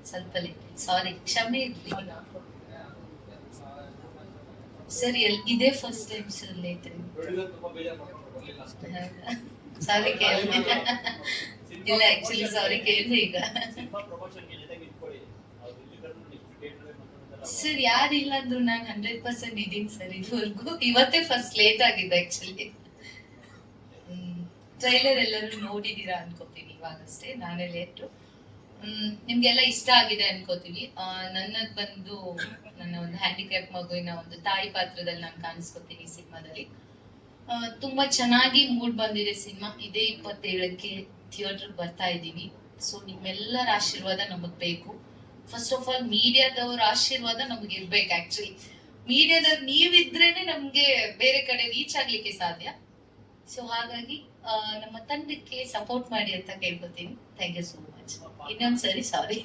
ಸ್ವಲ್ಪ ಸಾರಿ, ಕ್ಷಮೆ ಇರ್ಲಿ ಸರ್. ಇದೇ ಫಸ್ಟ್ ಟೈಮ್ ಸರ್ ಲೇಟ್ ಸಾರಿ ಕೇಳಿದೆ. ಇಲ್ಲ ಆಕ್ಚುಲಿ ಸಾರಿ ಕೇಳಿದೆ ಈಗ ಸರ್. ಯಾರಿಲ್ಲ ಅಂದ್ರು ನಾನು 100% ಇದೀನಿ ಸರ್. ಇದುವರೆಗೂ ಇವತ್ತೇ ಫಸ್ಟ್ ಲೇಟ್ ಆಗಿದೆ ಆಕ್ಚುಲಿ. ಟ್ರೈಲರ್ ಎಲ್ಲರೂ ನೋಡಿದೀರಾ ಅನ್ಕೋತೀನಿ, ಇವಾಗಷ್ಟೇ ನಾನೇ ಲೇಟು. ನಿಮ್ಗೆಲ್ಲ ಇಷ್ಟ ಆಗಿದೆ ಅನ್ಕೋತೀವಿ. ನನ್ನದ್ ಬಂದು ನನ್ನ ಒಂದು ಹ್ಯಾಂಡಿಕ್ಯಾಪ್ ಮಗುವಿನ ಒಂದು ತಾಯಿ ಪಾತ್ರದಲ್ಲಿ ನಾನು ಕಾಣಿಸ್ಕೊತೀನಿ ಸಿನಿಮಾದಲ್ಲಿ. ತುಂಬಾ ಚೆನ್ನಾಗಿ ಮೂಡ್ ಬಂದಿದೆ ಸಿನಿಮಾ. ಇದೇ 27ಕ್ಕೆ ಥಿಯೇಟರ್ ಬರ್ತಾ ಇದ್ದೀವಿ. ಸೊ ನಿಮ್ಮೆಲ್ಲರ ಆಶೀರ್ವಾದ ನಮಗ್ ಬೇಕು. ಫಸ್ಟ್ ಆಫ್ ಆಲ್ ಮೀಡಿಯಾದವ್ರ ಆಶೀರ್ವಾದ ನಮ್ಗೆ ಇರ್ಬೇಕು. ಆಕ್ಚುಲಿ ಮೀಡಿಯಾದವ್ರು ನೀವಿದ್ರೇನೆ ನಮ್ಗೆ ಬೇರೆ ಕಡೆ ರೀಚ್ ಆಗ್ಲಿಕ್ಕೆ ಸಾಧ್ಯ. ಸೊ ಹಾಗಾಗಿ ನಮ್ಮ ತಂಡಕ್ಕೆ ಸಪೋರ್ಟ್ ಮಾಡಿ ಅಂತ ಕೇಳ್ಕೊತೀನಿ. Thank you so much. ಇನ್ನೊಂದ್ಸರಿ ಸಾರಿ.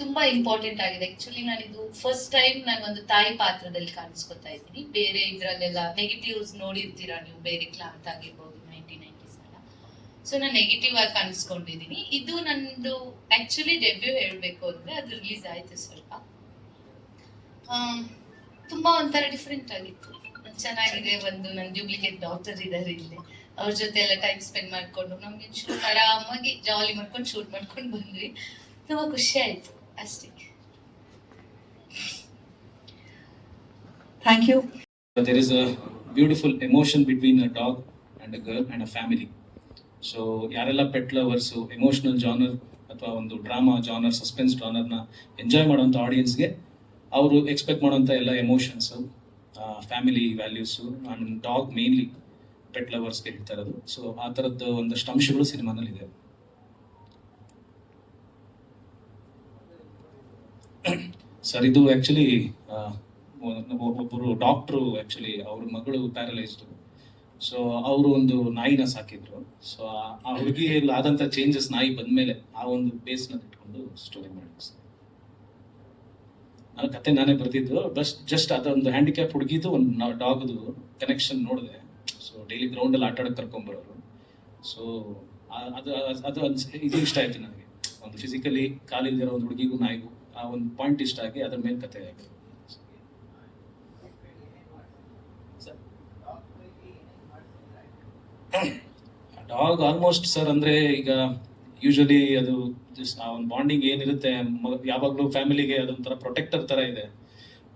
ತುಂಬಾ ಇಂಪಾರ್ಟೆಂಟ್ ಆಗಿದೆ ಆಕ್ಚುಲಿ. ನಾನಿದು ಫಸ್ಟ್ ಟೈಮ್ ನಾನು ಒಂದು ತಾಯಿ ಪಾತ್ರದಲ್ಲಿ ಕಾಣಿಸ್ಕೊತಾ ಇದ್ದೀನಿ. ಬೇರೆ ಇದ್ರಲ್ಲೆಲ್ಲ ನೆಗೆಟಿವ್ಸ್ ನೋಡಿರ್ತೀರಾ ನೀವು, ಬೇರೆ ಕ್ಲಾಂತ್ ಆಗಿರ್ಬೋದು 1990s ಎಲ್ಲ. ಸೊ ನಾನು ನೆಗೆಟಿವ್ ಆಗಿ ಕಾಣಿಸ್ಕೊಂಡಿದ್ದೀನಿ. ಇದು ನಂದು ಆಕ್ಚುಲಿ ಡೆಬ್ಯೂ ಹೇಳ್ಬೇಕು ಅಂದ್ರೆ ಅದು ರಿಲೀಸ್ ಆಯ್ತು ಸ್ವಲ್ಪ. ತುಂಬಾ ಒಂಥರ ಡಿಫ್ರೆಂಟ್ ಆಗಿತ್ತು, ಚೆನ್ನಾಗಿದೆ. ಒಂದು ನನ್ನ ಡ್ಯೂಪ್ಲಿಕೇಟ್ ಡಾಕ್ಟರ್ ಇದ್ದಾರೆ ಇಲ್ಲಿ, ಅವ್ರ ಜೊತೆ ಎಲ್ಲ ಟೈಮ್ ಸ್ಪೆಂಡ್ ಮಾಡ್ಕೊಂಡು ನಮ್ಗೆ ಶೂಟ್ ಆರಾಮಾಗಿ ಜಾಲಿ ಮಾಡ್ಕೊಂಡು ಶೂಟ್ ಮಾಡ್ಕೊಂಡು ಬಂದ್ವಿ. ತುಂಬಾ ಖುಷಿ ಆಯ್ತು ಅಷ್ಟೇ. Thank you. There is a beautiful emotion between a dog and a girl and a family. So ಯಾರೆಲ್ಲ ಪೆಟ್ ಲವರ್ಸ್ ಎಮೋಷನಲ್ ಜಾನರ್ ಅಥವಾ ಒಂದು ಡ್ರಾಮಾ ಜಾನರ್, ಸಸ್ಪೆನ್ಸ್ ಜಾನರ್ನ ಎಂಜಾಯ್ ಮಾಡೋಂಥ ಆಡಿಯನ್ಸ್ಗೆ ಅವರು ಎಕ್ಸ್ಪೆಕ್ಟ್ ಮಾಡೋಂಥ ಎಲ್ಲ emotions, family values, and dog mainly pet ಲವರ್ಸ್ಗೆ ಹೇಳ್ತಾ ಇರೋದು. ಸೊ ಆ ಥರದ್ದು ಒಂದಷ್ಟು ಅಂಶಗಳು ಸಿನಿಮಾನಲ್ಲಿ ಇದೆ. ಸರ್ ಇದು ಆ್ಯಕ್ಚುಲಿ ಒಬ್ಬರು ಡಾಕ್ಟ್ರು, ಆ್ಯಕ್ಚುಲಿ ಅವ್ರ ಮಗಳು ಪ್ಯಾರಲೈಸ್ಡು. ಸೊ ಅವರು ಒಂದು ನಾಯಿನ ಸಾಕಿದ್ರು. ಸೊ ಆ ಹುಡುಗಿಯಲ್ಲಿ ಆದಂಥ ಚೇಂಜಸ್ ನಾಯಿ ಬಂದಮೇಲೆ ಆ ಒಂದು ಬೇಸ್ನ ಇಟ್ಕೊಂಡು ಸ್ಟೋರಿ ಮಾಡಿದ್ರು ಸರ್. ಆ ಕತೆ ನಾನೇ ಬರ್ತಿದ್ದು. ಜಸ್ಟ್ ಅದೊಂದು ಹ್ಯಾಂಡಿಕ್ಯಾಪ್ ಹುಡುಗಿದು ಒಂದು ಡಾಗ್ದು ಕನೆಕ್ಷನ್ ನೋಡಿದೆ. ಸೊ ಡೈಲಿ ಗ್ರೌಂಡಲ್ಲಿ ಆಟ ಆಡೋಕೆ ಕರ್ಕೊಂಬರೋರು. ಸೊ ಅದು ಅದು ಇದು ಇಷ್ಟ ಆಯಿತು ನನಗೆ. ಒಂದು ಫಿಸಿಕಲಿ ಕಾಲಿಲ್ದಿರೋ ಒಂದು ಹುಡುಗಿಗೂ ನಾಯಿಗೂ ಆ ಒಂದು ಪಾಯಿಂಟ್ ಇಷ್ಟ ಆಗಿ ಅದ್ರ ಮೇಲೆ ಕತೆ ಆಯಿತು. ಡಾಗ್ ಆಲ್ಮೋಸ್ಟ್ ಸರ್ ಅಂದರೆ ಈಗ ಯೂಶಲಿ ಅದು ಆ ಒಂದು ಬಾಂಡಿಂಗ್ ಏನಿರುತ್ತೆ ಯಾವಾಗಲೂ ಫ್ಯಾಮಿಲಿಗೆ ಅದೊಂಥರ ಪ್ರೊಟೆಕ್ಟರ್ ಥರ ಇದೆ.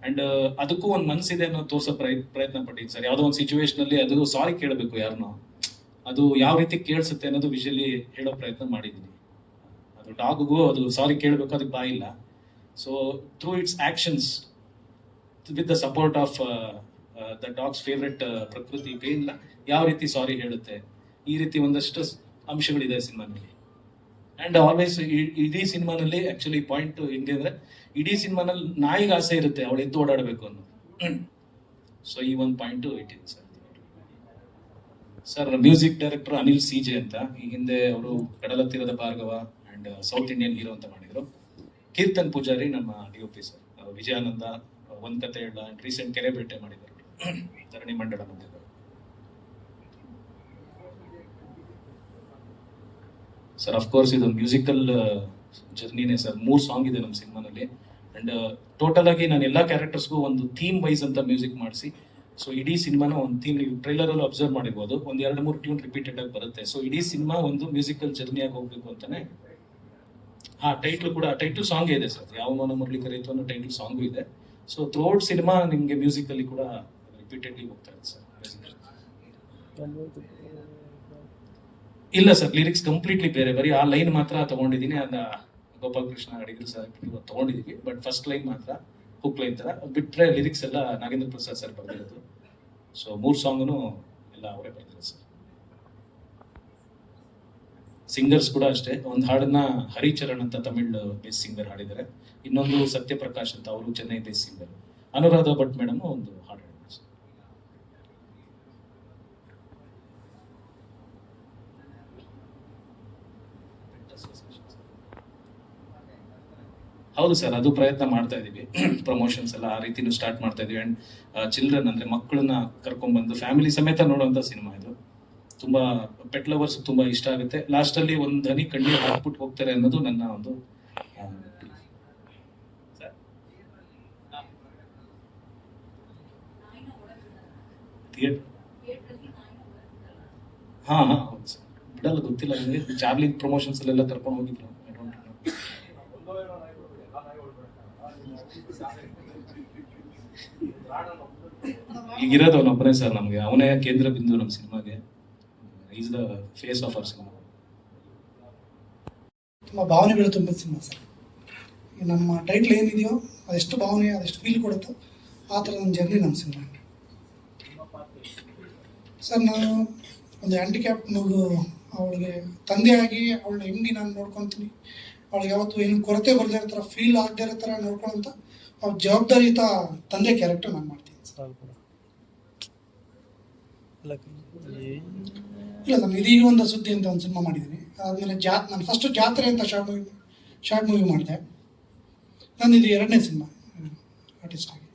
ಆ್ಯಂಡ್ ಅದಕ್ಕೂ ಒಂದು ಮನಸ್ಸಿದೆ ಅನ್ನೋ ತೋರ್ಸೋ ಪ್ರಯತ್ನ ಪಟ್ಟಿದ್ದು ಸರ್. ಯಾವುದೋ ಒಂದು ಸಿಚುವೇಶನಲ್ಲಿ ಅದು ಸಾರಿ ಕೇಳಬೇಕು ಯಾರನ್ನೋ, ಅದು ಯಾವ ರೀತಿ ಕೇಳಿಸುತ್ತೆ ಅನ್ನೋದು ವಿಷುವಲಿ ಹೇಳೋ ಪ್ರಯತ್ನ ಮಾಡಿದ್ದೀನಿ. ಅದು ಡಾಗ್ಗೂ ಅದು ಸಾರಿ ಕೇಳಬೇಕು, ಅದಕ್ಕೆ ಬಾಯಿಲ್ಲ. So through its actions with the support of the dog's favourite ಪ್ರಕೃತಿ ಪೇನ್ನ ಯಾವ ರೀತಿ ಸಾರಿ ಹೇಳುತ್ತೆ, ಈ ರೀತಿ ಒಂದಷ್ಟು ಅಂಶಗಳಿದೆ ಸಿನಿಮಾನಲ್ಲಿ. ಆ್ಯಂಡ್ ಆಲ್ವೇಸ್ ಇಡೀ ಸಿನಿಮಾನಲ್ಲಿ ಆ್ಯಕ್ಚುಲಿ ಪಾಯಿಂಟ್ ಹೆಂಗೆ ಅಂದರೆ, ಇಡೀ ಸಿನಿಮಾನಲ್ಲಿ ನಾಯಿಗೆ ಆಸೆ ಇರುತ್ತೆ ಅವಳು ಎದ್ದು ಓಡಾಡಬೇಕು ಅನ್ನೋದು. ಸೊ ಈ ಒಂದು ಪಾಯಿಂಟು ಇಟ್ಟಿದೆ sir. Sir music director Anil CJ ಅಂತ. ಈ ಹಿಂದೆ ಅವರು ಕಡಲ ತೀರದ Bhargava and south Indian hero ಅಂತ ಮಾಡಿದರು. ಕೀರ್ತನ್ ಪೂಜಾರಿ ನಮ್ಮ DOP ಸರ್. ವಿಜಯಾನಂದ, ಒಂದ್ ಕತೆ ಹೇಳ, ರೀಸೆಂಟ್ ಕೆರೆಬೇಟೆ ಮಾಡಿದರು, ಧರಣಿ ಮಂಡಳ ಬಂದಿದ್ದಾರೆ. ಸರ್ ಅಫ್ಕೋರ್ಸ್ ಇದು ಮ್ಯೂಸಿಕಲ್ ಜರ್ನಿನೇ ಸರ್. 3 ಸಾಂಗ್ ಇದೆ ನಮ್ಮ ಸಿನಿಮಾನಲ್ಲಿ. ಆ್ಯಂಡ್ ಟೋಟಲ್ ಆಗಿ ನಾನು ಎಲ್ಲ ಕ್ಯಾರೆಕ್ಟರ್ಸ್ಗೂ ಒಂದು ಥೀಮ್ ವೈಸ್ ಅಂತ ಮ್ಯೂಸಿಕ್ ಮಾಡಿಸಿ, ಸೊ ಇಡೀ ಸಿನಿಮಾನ ಒಂದು ಥೀಮ್, ನೀವು ಟ್ರೈಲರಲ್ಲೂ ಅಬ್ಸರ್ವ್ ಮಾಡಿರ್ಬೋದು, ಒಂದು 2-3 ಟ್ಯೂನ್ ರಿಪೀಟೆಡ್ ಆಗಿ ಬರುತ್ತೆ. ಸೊ ಇಡೀ ಸಿನಿಮಾ ಒಂದು ಮ್ಯೂಸಿಕಲ್ ಜರ್ನಿಯಾಗಿ ಹೋಗ್ಬೇಕು ಅಂತಾನೆ. ಟೈಟ್ಲ್ ಕೂಡ ಟೈಟಲ್ ಸಾಂಗ್ ಇದೆ ಸರ್, ಯಾವ ಮನ ಮುರಳಿ ಕರೆಯಿತು ಅನ್ನೋ ಟೈಟಲ್ ಸಾಂಗು ಇದೆ. ಸೊ ಥ್ರೂಔಟ್ ಸಿನಿಮಾ ನಿಮಗೆ ಮ್ಯೂಸಿಕಲ್ಲಿ ಕೂಡ ರಿಪೀಟೆಡ್ಲಿ ಹೋಗ್ತಾ ಇದೆ ಸರ್. ಇಲ್ಲ ಸರ್, ಲಿರಿಕ್ಸ್ ಕಂಪ್ಲೀಟ್ಲಿ ಬೇರೆ, ಬರೀ ಆ ಲೈನ್ ಮಾತ್ರ ತಗೊಂಡಿದ್ದೀನಿ. ಅದನ್ನ ಗೋಪಾಲ್ ಕೃಷ್ಣ ಅಡಿಗರು ಸರ್ ತಗೊಂಡಿದ್ದೀವಿ. ಬಟ್ ಫಸ್ಟ್ ಲೈನ್ ಮಾತ್ರ ಹುಕ್ ಲೈನ್ ಥರ ಬಿಟ್ಟರೆ ಲಿರಿಕ್ಸ್ ಎಲ್ಲ ನಾಗೇಂದ್ರ ಪ್ರಸಾದ್ ಸರ್ ಬರೆದಿರೋದು. ಸೊ 3 ಸಾಂಗ್ನು ಎಲ್ಲ ಅವರೇ ಬರೆದಿರೋದು ಸರ್. ಸಿಂಗರ್ಸ್ ಕೂಡ ಅಷ್ಟೇ. ಒಂದು ಹಾಡನ್ನ ಹರಿಚರಣ್ ಅಂತ ತಮಿಳ್ ಬೇಸ್ ಸಿಂಗರ್ ಹಾಡಿದ್ದಾರೆ, ಇನ್ನೊಂದು ಸತ್ಯಪ್ರಕಾಶ್ ಅಂತ ಅವರು Chennai base singer. Anuradha Bhat madam ಒಂದು ಹಾಡು ಹೇಳಿದ್ದಾರೆ ಸರ್. ಹೌದು ಸರ್, ಅದು ಪ್ರಯತ್ನ ಮಾಡ್ತಾ ಇದೀವಿ. ಪ್ರಮೋಷನ್ಸ್ ಎಲ್ಲ ಆ ರೀತಿನೂ ಸ್ಟಾರ್ಟ್ ಮಾಡ್ತಾ ಇದೀವಿ. ಆ್ಯಂಡ್ ಚಿಲ್ಡ್ರನ್ ಅಂದರೆ ಮಕ್ಕಳನ್ನ ಕರ್ಕೊಂಡ್ಬಂದು ಫ್ಯಾಮಿಲಿ ಸಮೇತ ನೋಡುವಂಥ ಸಿನಿಮಾ ಇದು. ತುಂಬಾ ಪೆಟ್ ಲವರ್ಸ್ ತುಂಬಾ ಇಷ್ಟ ಆಗುತ್ತೆ. ಲಾಸ್ಟ್ ಅಲ್ಲಿ ಒಂದು ಹನಿ ಕಣ್ಣೀರು ಹಾಕ್ಬಿಟ್ಟು ಹೋಗ್ತಾರೆ ಅನ್ನೋದು ನನ್ನ ಒಂದು ಹಾ ಹೌದು ಸರ್, ಬಿಡಲ್ಲ, ಗೊತ್ತಿಲ್ಲ ನನಗೆ. ಚಾರ್ಲಿಂಗ್ ಪ್ರಮೋಷನ್ಸ್ ಅಲ್ಲೆಲ್ಲ ಕರ್ಕೊಂಡು ಹೋಗಿದ್ರು. I don't know. ಈಗಿರೋದು ಅವನೊಬ್ಬನೇ ಸರ್ ನಮಗೆ, ಅವನೇ ಕೇಂದ್ರ ಬಿಂದು ನಮ್ಮ ಸಿನಿಮಾಗೆ. Is the face of our cinema. ತುಂಬ ಭಾವನೆಗಳು ತುಂಬಿದ ಸಿನಿಮಾ ಸರ್. ಈ ನಮ್ಮ ಟೈಟ್ಲ್ ಏನಿದೆಯೋ ಅದೆಷ್ಟು ಭಾವನೆ, ಅದೆಷ್ಟು ಫೀಲ್ ಕೊಡುತ್ತೋ ಆ ಥರದ ಒಂದು ಜರ್ನಿ ನಮ್ಮ ಸಿನಿಮಾ ಸರ್. ನಾನು ಒಂದು ಹ್ಯಾಂಡಿಕ್ಯಾಪ್ ಮಗು, ಅವಳಿಗೆ ತಂದೆಯಾಗಿ ಅವಳನ್ನ ಹೆಂಗೆ ನಾನು ನೋಡ್ಕೊತೀನಿ, ಅವಳಿಗೆ ಯಾವತ್ತೂ ಏನು ಕೊರತೆ ಬರದೇ ಇರೋ ಥರ, ಫೀಲ್ ಆಗದೇ ಇರೋ ಥರ ನೋಡ್ಕೊಳ್ಳೋಂಥ ಅವ್ರ ಜವಾಬ್ದಾರಿಯುತ ತಂದೆ ಕ್ಯಾರೆಕ್ಟರ್ ನಾನು ಮಾಡ್ತೀನಿ ಸರ್. ಇಲ್ಲ, ನಾನು ಇದೀಗ ಒಂದು ಸುದ್ದಿ ಅಂತ ಒಂದು ಸಿನಿಮಾ ಮಾಡಿದ್ದೀನಿ. ಆದಮೇಲೆ ನಾನು ಫಸ್ಟು ಜಾತ್ರೆ ಅಂತ ಶಾರ್ಟ್ ಮೂವಿ ಮಾಡಿದೆ. ನಾನು ಇದು 2ನೇ ಸಿನಿಮಾ ಆರ್ಟಿಸ್ಟ್ ಆಗಿ.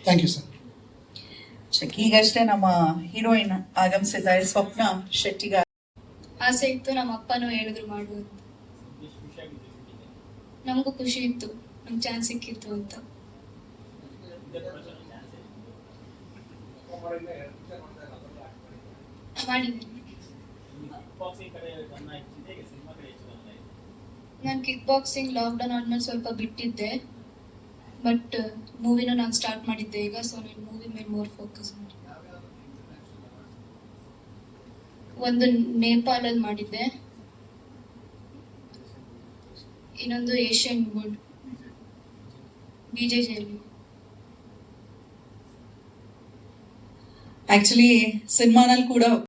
Thank you sir. ಈಗಷ್ಟೇ ನಮ್ಮ ಹೀರೋಯಿನ್ ಆಗಮಿಸಿದ್ದಾರೆ, ಸ್ವಪ್ನ ಶೆಟ್ಟಿಗ. ಆಸೆ ಇತ್ತು, ನಮ್ಮ ಅಪ್ಪನೂ ಹೇಳಿದ್ರು ಮಾಡು ಅಂತ. ನಮಗೂ ಖುಷಿ ಇತ್ತು, ನಮ್ಗೆ ಚಾನ್ಸ್ ಸಿಕ್ಕಿತ್ತು ಅಂತ. ಮಾಡಿದ್ದೀನಿ. ನಾನು ಕಿಕ್ ಬಾಕ್ಸಿಂಗ್ ಲಾಕ್ಡೌನ್ ಆದ್ಮೇಲೆ ಸ್ವಲ್ಪ ಬಿಟ್ಟಿದ್ದೆ, ಬಟ್ ಮೂವಿನೂ ನಾನು ಸ್ಟಾರ್ಟ್ ಮಾಡಿದ್ದೆ ಈಗ. ಸೊ ನಾನು ಮೂವಿ ಮೇಲೆ ಮೋರ್ ಫೋಕಸ್ ಮಾಡಿ. ಒಂದು ನೇಪಾಳಲ್ಲಿ ಮಾಡಿದ್ದೆ, ಇನ್ನೊಂದು ಏಷ್ಯನ್ ವುಡ್ BJJಯಲ್ಲಿ. ಆಕ್ಚುಲಿ ಸಿನಿಮಾನಲ್ಲಿ ಕೂಡ